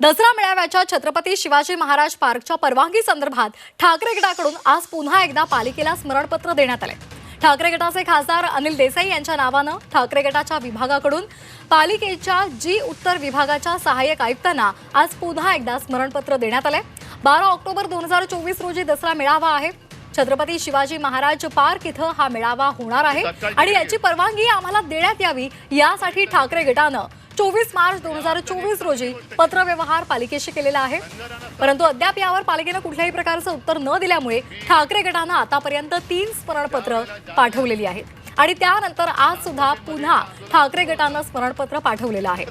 दसरा मेळाव्याच्या छत्रपती शिवाजी महाराज पार्कच्या परवानगी संदर्भात ठाकरे गटाकडून आज पुन्हा एकदा पालिकेला स्मरणपत्र देण्यात आले। ठाकरे गटाचे खासदार अनिल देसाई यांच्या नावानं ठाकरे गटाच्या विभागाकडून पालिकेच्या जी उत्तर विभागाच्या सहाय्यक आयुक्तांना आज पुन्हा एकदा स्मरणपत्र देण्यात आले। 12 ऑक्टोबर 2024 रोजी दसरा मेळावा आहे। छत्रपती शिवाजी महाराज पार्क इथं हा मेळावा होणार आहे आणि याची परवानगी आम्हाला देण्यात यावी यासाठी ठाकरे गटानं 24 मार्च 2024 रोजी पत्रव्यवहार पालिकेशी केलेला आहे। परंतु अद्याप यावर पालिकेनं कुठल्याही प्रकारचं उत्तर न दिल्यामुळे ठाकरे गटानं आतापर्यंत 3 स्मरणपत्र पाठवलेली आहेत आणि त्यानंतर आज सुद्धा पुन्हा ठाकरे गटानं स्मरणपत्र पाठवलेलं आहे।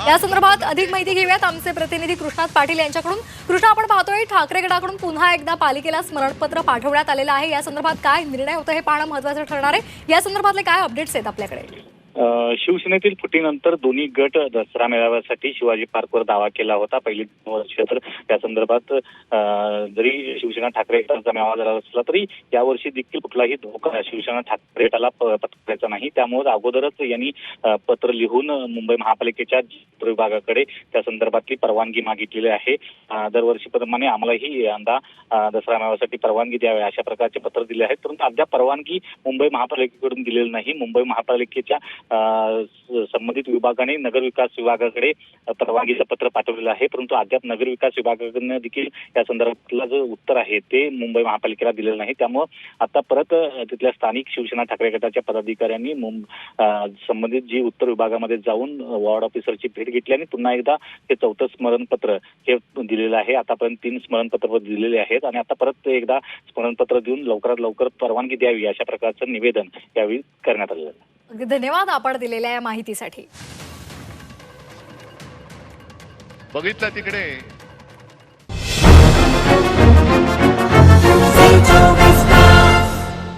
या संदर्भात अधिक माहिती घेऊयात आमचे प्रतिनिधी कृष्णात पाटील यांच्याकडून। कृष्णा, आपण पाहतोय ठाकरे गटाकडून पुन्हा एकदा पालिकेला स्मरणपत्र पाठवण्यात आलेलं आहे। या संदर्भात काय निर्णय होतो हे पाहणं महत्त्वाचं ठरणार आहे। या संदर्भातले काय अपडेट्स आहेत आपल्याकडे? शिवसेनेतील फुटीनंतर दोन्ही गट दसरा मेळाव्यासाठी शिवाजी पार्कवर दावा केला होता। पहिली वर्ष तर त्या संदर्भात जरी शिवसेना ठाकरे गटाचा मेळावा झाला असला तरी यावर्षी देखील कुठलाही धोका शिवसेना ठाकरे गटाला पत्करायचा नाही। त्यामुळे अगोदरच यांनी पत्र लिहून मुंबई महापालिकेच्या विभागाकडे त्या संदर्भातली परवानगी मागितलेली आहे। दरवर्षीप्रमाणे आम्हालाही यंदा दसरा मेळाव्यासाठी परवानगी द्यावी अशा प्रकारचे पत्र दिले आहेत, परंतु अद्याप परवानगी मुंबई महापालिकेकडून दिलेली नाही। मुंबई महापालिकेच्या संबंधित विभागाने नगर विकास विभागाकडे परवानगीचं पत्र पाठवलेलं आहे, परंतु अद्याप नगर विकास विभागाकडून देखील या संदर्भातलं जे उत्तर आहे ते मुंबई महापालिकेला दिलेलं नाही। त्यामुळे आता परत तिथल्या स्थानिक शिवसेना ठाकरे गटाच्या पदाधिकाऱ्यांनी संबंधित जी उत्तर विभागामध्ये जाऊन वॉर्ड ऑफिसरची भेट घेतली आणि पुन्हा एकदा हे 4थं स्मरणपत्र हे दिलेलं आहे। आतापर्यंत 3 स्मरणपत्र दिलेले आहेत आणि आता परत एकदा स्मरणपत्र देऊन लवकरात लवकर परवानगी द्यावी अशा प्रकारचं निवेदन यावेळी करण्यात आलेलं आहे। धन्यवाद आपण दिलेल्या या माहितीसाठी। बघितलं तिकडे